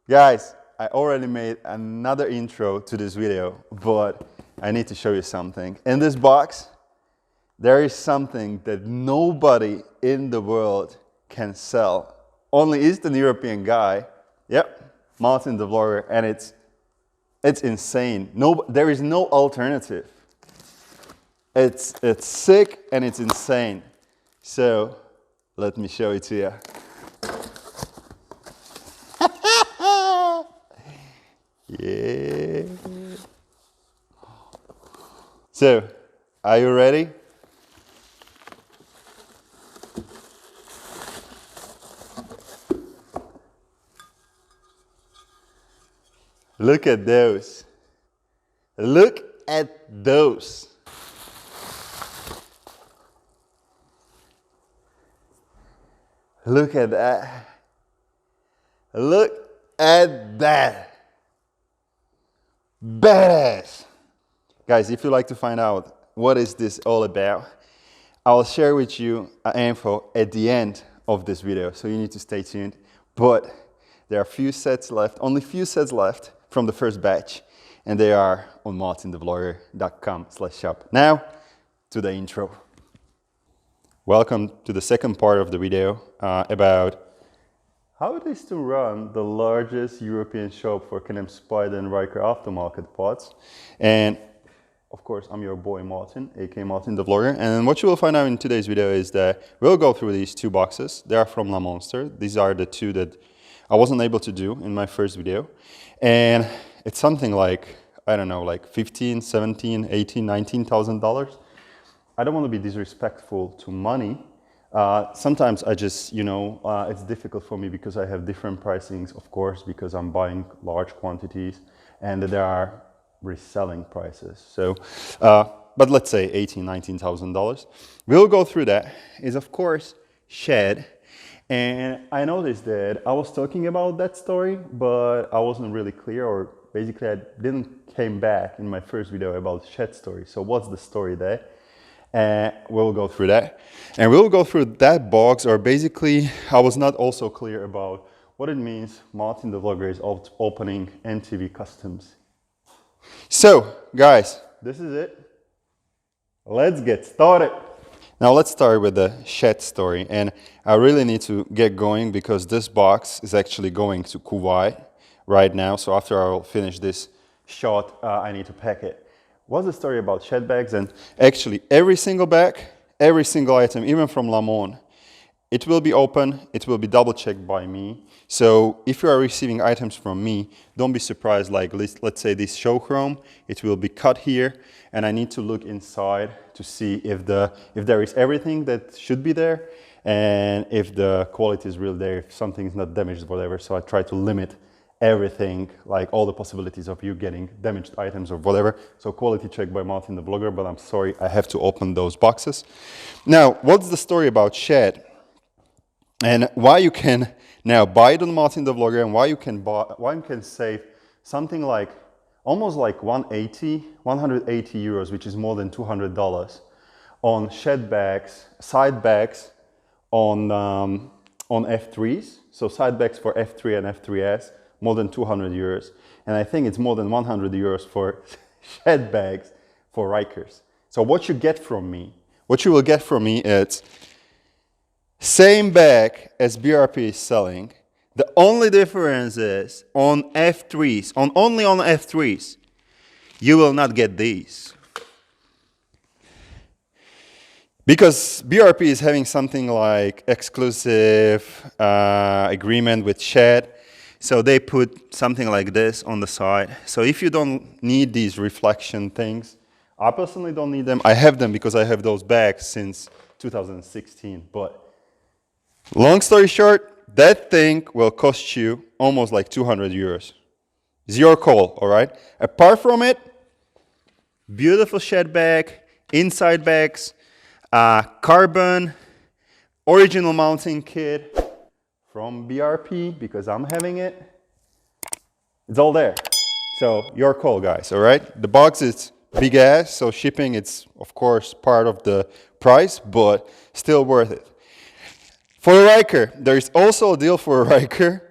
Guys, I already made another intro to this video, but I need to show you something. In this box, there is something that nobody in the world can sell. Only Eastern European guy. Yep, MartinTheVlogger, and it's insane. There is no alternative. It's sick and it's insane. So let me show it to you. Yeah. So, are you ready? Look at those. Look at those. Look at that. Look at that. Badass. Guys, if you'd like to find out what is this all about, I'll share with you an info at the end of this video, so you need to stay tuned. But there are few sets left, only few sets left from the first batch, and they are on MartinTheVlogger.com/shop. Now, to the intro. Welcome to the second part of the video about how it is to run the largest European shop for CanAm Spyder and Ryker aftermarket parts. And of course, I'm your boy Martin, aka MartinTheVlogger. And what you will find out in today's video is that we'll go through these two boxes. They are from La Monster. These are the two that I wasn't able to do in my first video. And it's something like, I don't know, like $15,000, $17,000, $18,000, $19,000. I don't want to be disrespectful to money. Sometimes I just, it's difficult for me because I have different pricings, of course, because I'm buying large quantities and there are reselling prices. So, but let's say $18,000, $19,000. We'll go through that. Is of course Shad. And I noticed that I was talking about that story, but I wasn't really clear, or basically I didn't came back in my first video about Shad story. So what's the story there? And we'll go through that. And we'll go through that box, or basically, I was not also clear about what it means MartinTheVlogger is opening MTV Customs. So, guys, this is it. Let's get started. Now let's start with the Shad story. And I really need to get going because this box is actually going to Kuwait right now. So after I'll finish this shot, I need to pack it. What's the story about Shad bags? And actually every single bag, every single item, even from Lamon, it will be open, it will be double checked by me. So if you are receiving items from me, don't be surprised, like let's say this show chrome, it will be cut here, and I need to look inside to see if there is everything that should be there, and if the quality is real there, if something is not damaged, whatever. So I try to limit everything, like all the possibilities of you getting damaged items or whatever. So quality check by MartinTheVlogger, but I'm sorry, I have to open those boxes. Now, what's the story about Shad? And why you can now buy it on MartinTheVlogger, and why you can save something like almost like 180 euros, which is more than $200 on Shad bags, side bags on F3s. So side bags for F3 and F3S, more than 200 euros. And I think it's more than 100 euros for Shad bags for Rykers. So what you get from me, what you will get from me is same bag as BRP is selling. The only difference is on F3s, only on F3s, you will not get these. Because BRP is having something like exclusive agreement with Shad. So they put something like this on the side. So if you don't need these reflection things, I personally don't need them. I have them because I have those bags since 2016. But long story short, that thing will cost you almost like 200 euros. It's your call, all right? Apart from it, beautiful Shad bag, inside bags, carbon, original mounting kit from BRP, because I'm having it. It's all there. So your call, guys, all right? The box is big ass, so shipping, it's of course part of the price, but still worth it. For a Ryker, there is also a deal for a Ryker.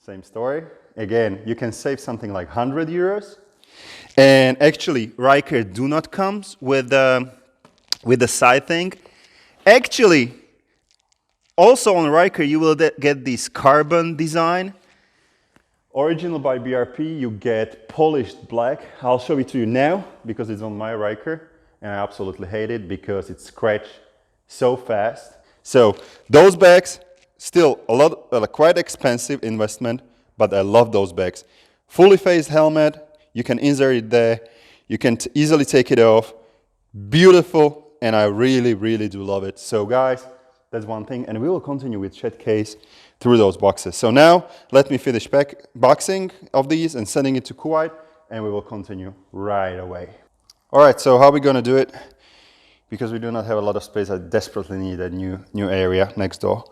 same story. Again, you can save something like 100 euros. And actually, Ryker do not comes with the side thing. Actually, also on Ryker, you will get this carbon design. Original by BRP, you get polished black. I'll show it to you now because it's on my Ryker, and I absolutely hate it because it scratches so fast. So those bags, still quite expensive investment, but I love those bags. Fully phased helmet, you can insert it there, you can easily take it off. Beautiful, and I really, really do love it. So guys, that's one thing, and we will continue with Shad case through those boxes. So now, let me finish boxing of these and sending it to Kuwait, and we will continue right away. All right, so how are we gonna do it? Because we do not have a lot of space, I desperately need a new area next door.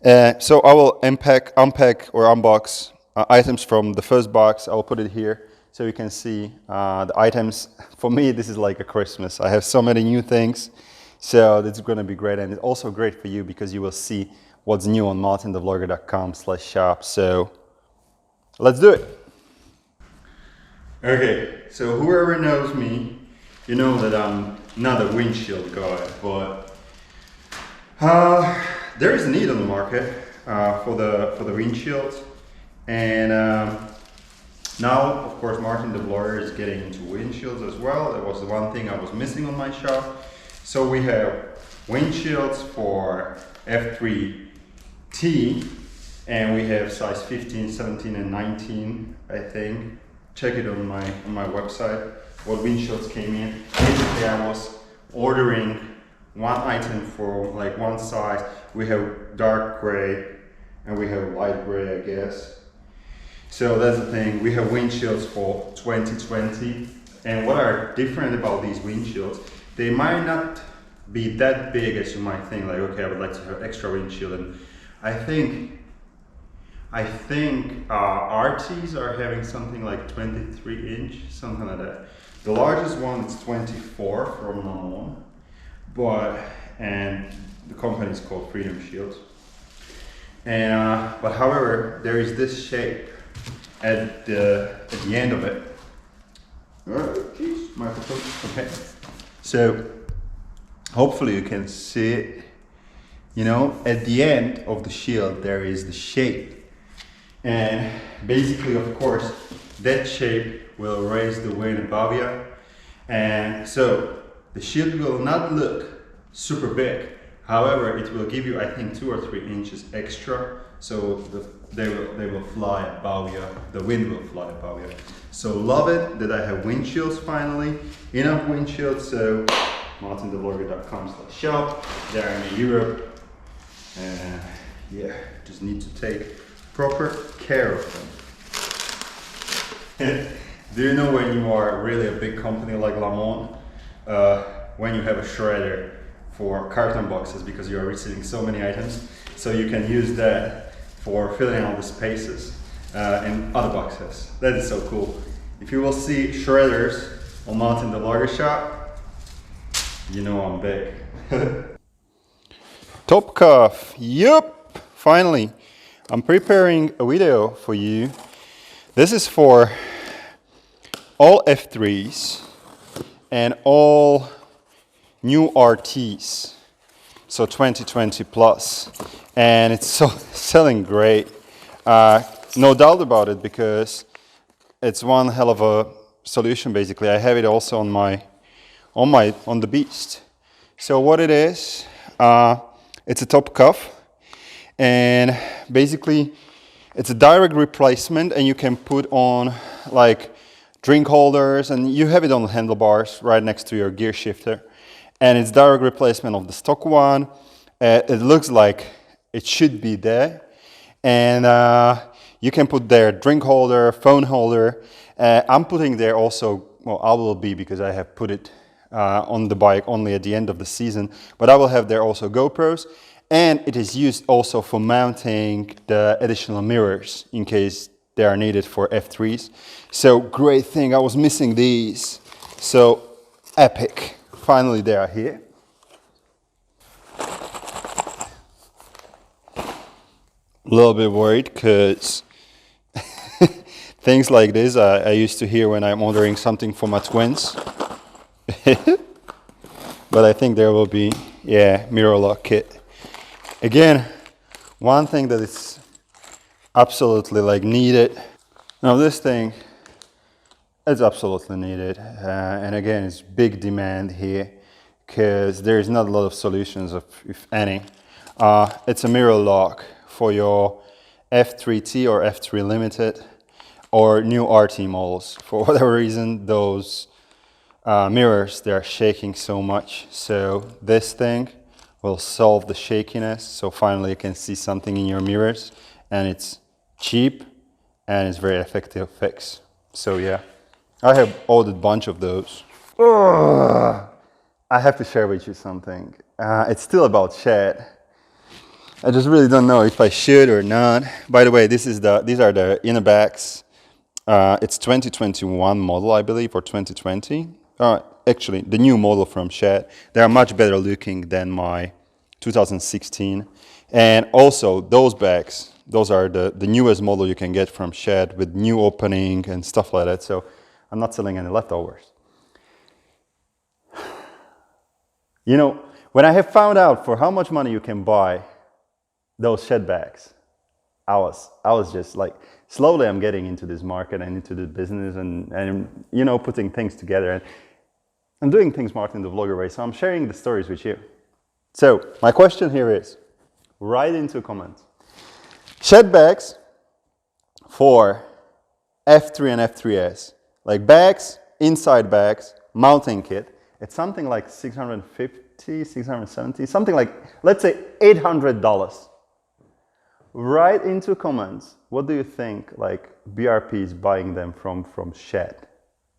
So I will unpack or unbox items from the first box. I will put it here so you can see the items. For me, this is like a Christmas. I have so many new things. So this is going to be great, and it's also great for you because you will see what's new on MartinTheVlogger.com/shop. So let's do it. Okay, so whoever knows me, you know that I'm not a windshield guy, but there is a need on the market for the windshields, and now, of course, MartinTheVlogger is getting into windshields as well. That was the one thing I was missing on my shop. So we have windshields for F3T, and we have size 15, 17, and 19, I think. Check it on my website, what windshields came in. Basically, I was ordering one item for like one size. We have dark gray, and we have light gray, I guess. So that's the thing, we have windshields for 2020, and what are different about these windshields, they might not be that big as you might think, like, okay, I would like to have extra windshield, and I think RTs are having something like 23 inch, something like that. The largest one is 24 from now on, and the company is called Freedom Shields. And but however, there is this shape at the end of it. Oh, geez, microphone. Okay. So hopefully you can see it. You know, at the end of the shield there is the shape, and basically, of course, that shape will raise the wind above you, and so the shield will not look super big. However, it will give you, I think, 2 or 3 inches extra, so they will fly above you. The wind will fly above you. So love it that I have windshields finally, enough windshields. So MartinTheVlogger.com/shop. They're in Europe, and yeah, just need to take proper care of them. Do you know when you are really a big company like Lamont, when you have a shredder for carton boxes because you are receiving so many items, so you can use that for filling out the spaces in other boxes. That is so cool. If you will see shredders on MartinTheVlogger shop, you know I'm big. Top cuff, yup, finally. I'm preparing a video for you. This is for all F3s and all new RTs, so 2020 plus, and it's so selling great. No doubt about it, because it's one hell of a solution. Basically, I have it also on the Beast. So what it is, it's a top cuff, and basically it's a direct replacement, and you can put on like drink holders, and you have it on the handlebars right next to your gear shifter, and it's direct replacement of the stock one. It looks like it should be there, and you can put there drink holder, phone holder. I'm putting there also, well, I will be, because I have put it on the bike only at the end of the season, but I will have there also GoPros, and it is used also for mounting the additional mirrors in case they are needed for F3s. So great thing, I was missing these. So epic, finally they are here. A little bit worried because things like this I used to hear when I'm ordering something for my twins. But I think there will be, yeah, mirror lock kit. Again, one thing that is absolutely like needed. Now this thing is absolutely needed. And again, it's big demand here because there's not a lot of solutions, if any. It's a mirror lock for your F3T or F3 Limited or new RT models. For whatever reason, those mirrors, they're shaking so much. So this thing will solve the shakiness. So finally you can see something in your mirrors, and it's cheap and it's very effective fix. So yeah, I have ordered a bunch of those. Ugh. I have to share with you something. It's still about Shad. I just really don't know if I should or not. By the way, these are the inner backs. It's 2021 model, I believe, or 2020. Actually, the new model from Shad. They are much better looking than my 2016. And also, those bags, those are the newest model you can get from Shad with new opening and stuff like that. So I'm not selling any leftovers. You know, when I have found out for how much money you can buy those Shad bags, I was just like, slowly I'm getting into this market and into the business and you know, putting things together. And I'm doing things Martin the Vlogger way, so I'm sharing the stories with you. So my question here is, write into comments. Shad bags for F3 and F3S, like bags, inside bags, mounting kit. It's something like $650, $670, something like, let's say $800. Write into comments, what do you think like BRP is buying them from Shad?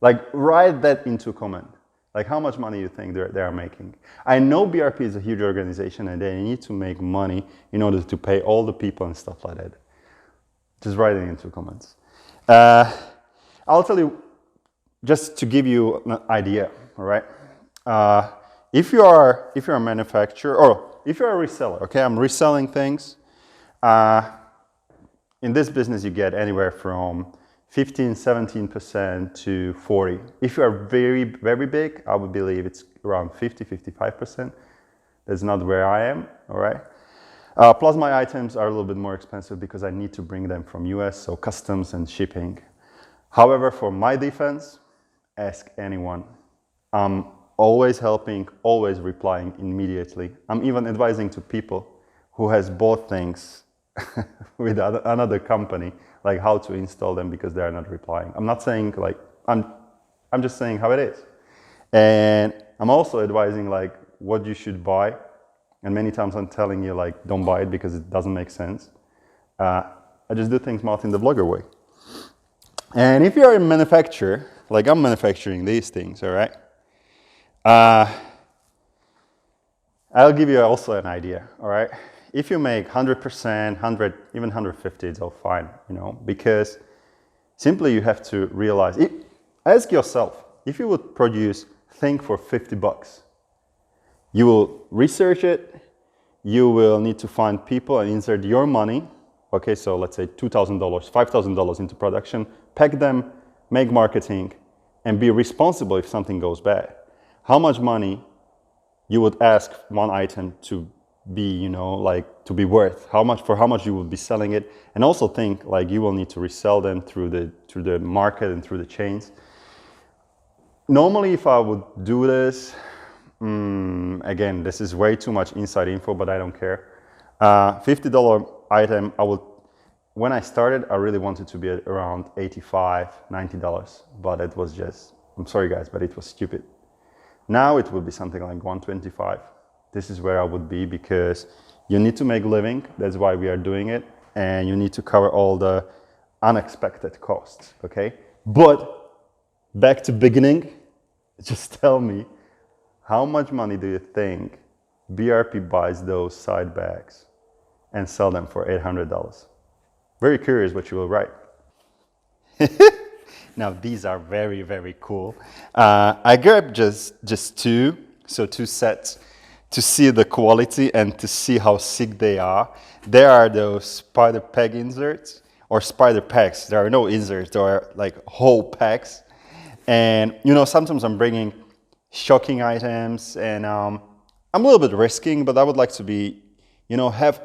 Like write that into comment. Like how much money you think they are making. I know BRP is a huge organization and they need to make money in order to pay all the people and stuff like that. Just write it into comments. I'll tell you, just to give you an idea, all right? If you're a manufacturer or if you're a reseller, okay, I'm reselling things. In this business, you get anywhere from 15, 17% to 40. If you are very, very big, I would believe it's around 50, 55%. That's not where I am, all right? Plus my items are a little bit more expensive because I need to bring them from US, so customs and shipping. However, for my defense, ask anyone. I'm always helping, always replying immediately. I'm even advising to people who has bought things with another company, like how to install them because they are not replying. I'm not saying like, I'm just saying how it is. And I'm also advising like what you should buy. And many times I'm telling you like, don't buy it because it doesn't make sense. I just do things Martin the Vlogger way. And if you're a manufacturer, like I'm manufacturing these things, all right? I'll give you also an idea, all right? If you make 100%, 100, even 150, it's all fine, you know, because simply you have to realize, ask yourself, if you would produce thing for 50 bucks, you will research it, you will need to find people and insert your money, okay, so let's say $2,000, $5,000 into production, pack them, make marketing, and be responsible if something goes bad. How much money you would ask one item to be, you know, like to be worth, for how much you will be selling it, and also think like you will need to resell them through the market and through the chains. Normally, if I would do this, again, this is way too much inside info, but I don't care. $50 item, when I started, I really wanted to be at around $85, $90, but it was just, I'm sorry guys, but it was stupid. Now it will be something like $125. This is where I would be because you need to make a living. That's why we are doing it. And you need to cover all the unexpected costs, okay? But back to beginning, just tell me, how much money do you think BRP buys those side bags and sell them for $800? Very curious what you will write. Now these are very, very cool. I grabbed just two sets to see the quality and to see how sick they are. There are those Spyder peg inserts, or Spyder packs. There are no inserts, there are like whole packs. And you know, sometimes I'm bringing shocking items, and I'm a little bit risking, but I would like to be, you know, have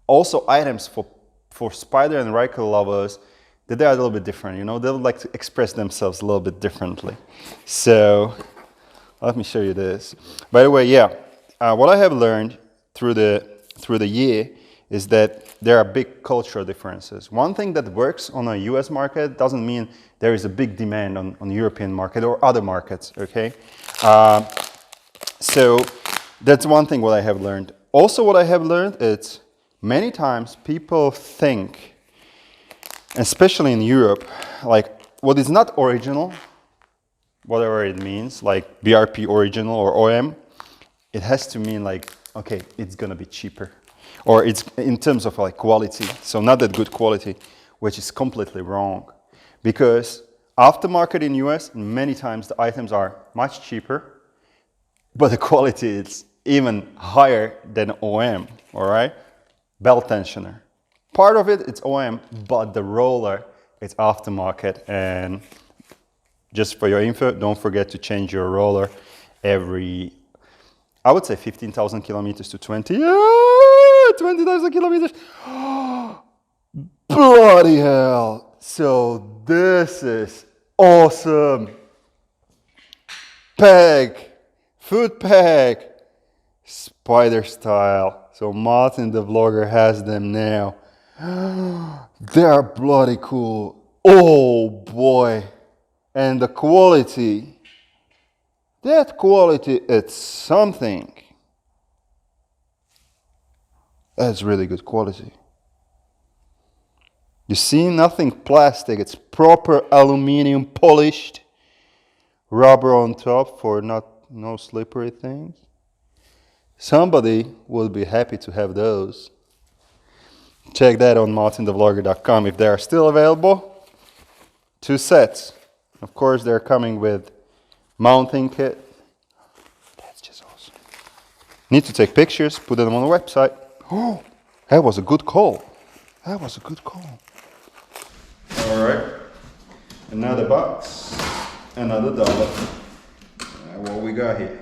also items for Spyder and Ryker lovers that they are a little bit different, you know, they would like to express themselves a little bit differently. So let me show you this. By the way, yeah, what I have learned through the year is that there are big cultural differences. One thing that works on a US market doesn't mean there is a big demand on the European market or other markets, okay? So that's one thing what I have learned. Also what I have learned is many times people think, especially in Europe, like what is not original, whatever it means, like BRP original or OM, it has to mean like, okay, it's gonna be cheaper. Or it's in terms of like quality, so not that good quality, which is completely wrong. Because aftermarket in US, many times the items are much cheaper, but the quality is even higher than OM, all right? Belt tensioner. Part of it, it's OM, but the roller, it's aftermarket. And just for your info, don't forget to change your roller every, I would say 15,000 kilometers to 20. Yeah, 20,000 kilometers. Bloody hell. So this is awesome. Peg, foot peg, Spyder style. So MartinTheVlogger has them now. They are bloody cool. Oh boy. And the quality, that quality, it's something. That's really good quality. You see, nothing plastic, it's proper aluminum polished, rubber on top for no slippery things. Somebody will be happy to have those. Check that on MartinTheVlogger.com if they are still available. 2 sets. Of course, they're coming with mounting kit. That's just awesome. Need to take pictures, put them on the website. Oh, that was a good call. That was a good call. All right, another box, another dollar. What we got here?